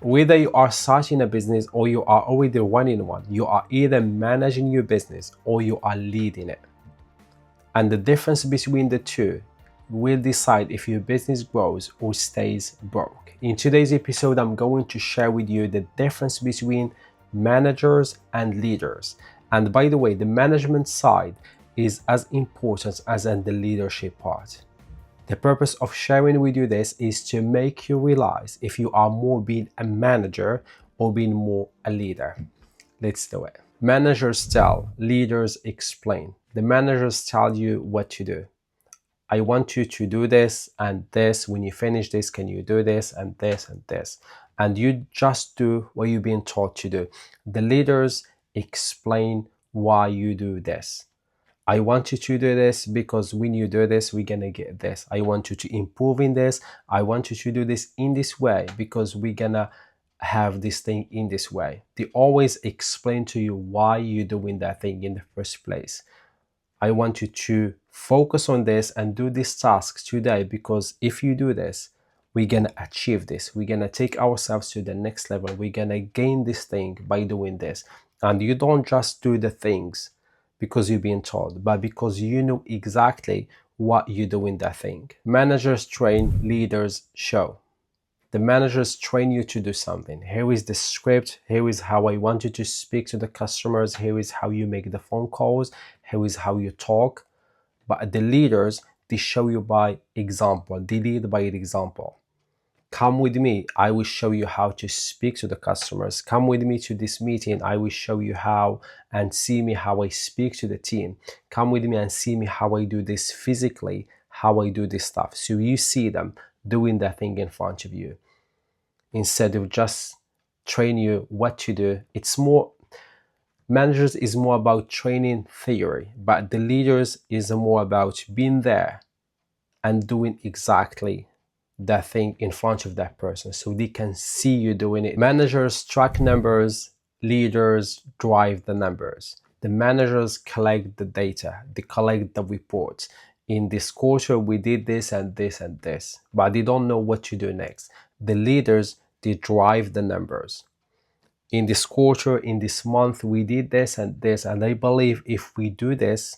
Whether you are starting a business or you are already running one, you are either managing your business or you are leading it. And the difference between the two will decide if your business grows or stays broke. In today's episode, I'm going to share with you the difference between managers and leaders. And by the way, the management side is as important as in the leadership part. The purpose of sharing with you this is to make you realize if you are more being a manager or being more a leader. Let's do it. Managers tell, leaders explain. The managers tell you what to do. I want you to do this and this. When you finish this, can you do this and this and this? And you just do what you've been taught to do. The leaders explain why you do this. I want you to do this because when you do this, we're gonna get this. I want you to improve in this. I want you to do this in this way because we're gonna have this thing in this way. They always explain to you why you're doing that thing in the first place. I want you to focus on this and do these tasks today because if you do this, we're gonna achieve this. We're gonna take ourselves to the next level. We're gonna gain this thing by doing this. And you don't just do the things because you're being told, but because you know exactly what you do in that thing. Managers train, leaders show. The managers train you to do something. Here is the script. Here is how I want you to speak to the customers. Here is how you make the phone calls. Here is how you talk. But the leaders, they show you by example. They lead by example. Come with me. I will show you how to speak to the customers. Come with me to this meeting. I will show you how and see me how I speak to the team. Come with me and see me how I do this physically, how I do this stuff. So you see them doing that thing in front of you. Instead of just train you what to do, it's more, managers is more about training theory, but the leaders is more about being there and doing exactly that thing in front of that person so they can see you doing it. Managers track numbers, leaders drive the numbers. The managers collect the data, they collect the reports. In this quarter, we did this and this and this, but they don't know what to do next. The leaders, they drive the numbers. In this quarter, in this month, we did this and this, and I believe if we do this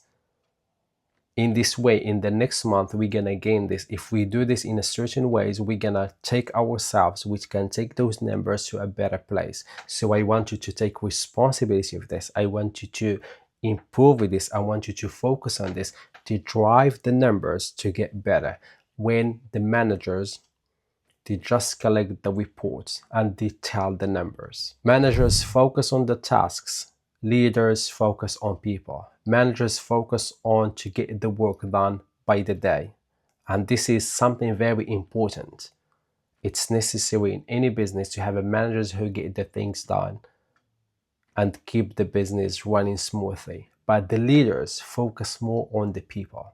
in this way, in the next month, we're gonna gain this. If we do this in a certain ways, we're gonna take ourselves, which can take those numbers to a better place. So I want you to take responsibility of this. I want you to improve with this. I want you to focus on this to drive the numbers to get better. When the managers, they just collect the reports and they tell the numbers. Managers focus on the tasks. Leaders focus on people. Managers focus on to get the work done by the day. And this is something very important. It's necessary in any business to have a managers who get the things done and keep the business running smoothly. But the leaders focus more on the people.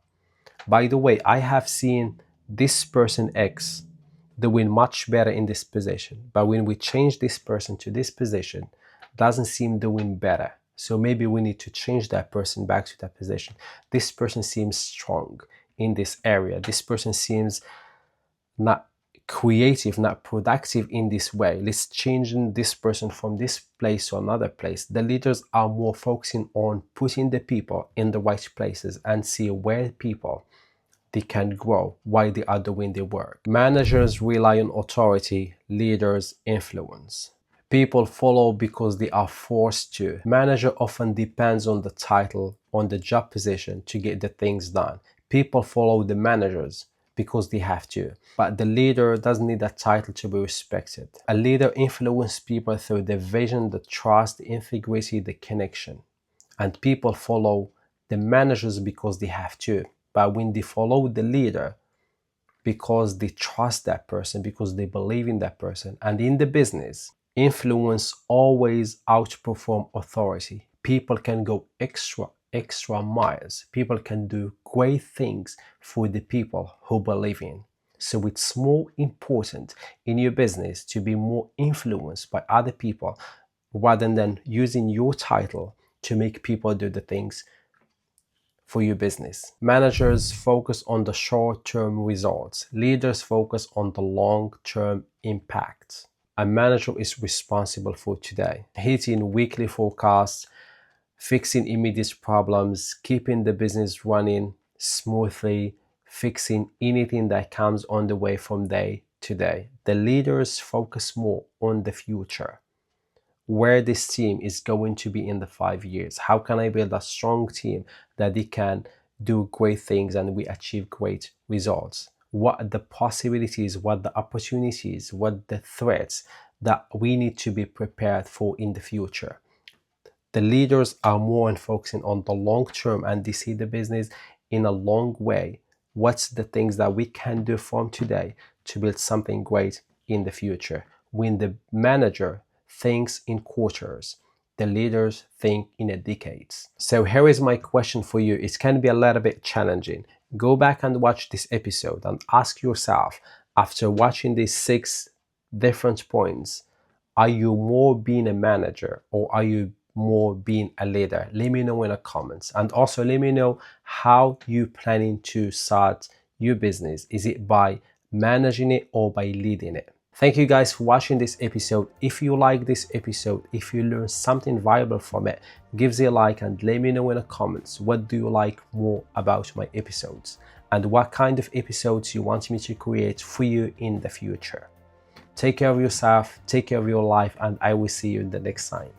By the way, I have seen this person X doing much better in this position, but when we change this person to this position, doesn't seem doing better. So maybe we need to change that person back to that position. This person seems strong in this area. This person seems not creative, not productive in this way. Let's change this person from this place to another place. The leaders are more focusing on putting the people in the right places and see where people they can grow while they are doing their work. Managers rely on authority, leaders influence. People follow because they are forced to. Manager often depends on the title, on the job position to get the things done. People follow the managers because they have to. But the leader doesn't need a title to be respected. A leader influences people through the vision, the trust, the integrity, the connection. And people follow the managers because they have to. But when they follow the leader, because they trust that person, because they believe in that person, and in the business, influence always outperform authority. People can go extra miles. People can do great things for the people who believe in. So it's more important in your business to be more influenced by other people rather than using your title to make people do the things for your business. Managers focus on the short-term results. Leaders focus on the long-term impact. A manager is responsible for today, hitting weekly forecasts, fixing immediate problems, keeping the business running smoothly, fixing anything that comes on the way from day to day. The leaders focus more on the future, where this team is going to be in the 5 years. How can I build a strong team that they can do great things and we achieve great results? What are the possibilities, what the opportunities, what the threats that we need to be prepared for in the future? The leaders are more on focusing on the long term and they see the business in a long way. What's the things that we can do from today to build something great in the future? When the manager thinks in quarters, the leaders think in a decades. So here is my question for you. It can be a little bit challenging. Go back and watch this episode and ask yourself, after watching these 6 different points, are you more being a manager or are you more being a leader? Let me know in the comments. And also let me know how you planning to start your business. Is it by managing it or by leading it? Thank you guys for watching this episode. If you like this episode, if you learned something valuable from it, give it a like and let me know in the comments what do you like more about my episodes and what kind of episodes you want me to create for you in the future. Take care of yourself, take care of your life, and I will see you in the next time.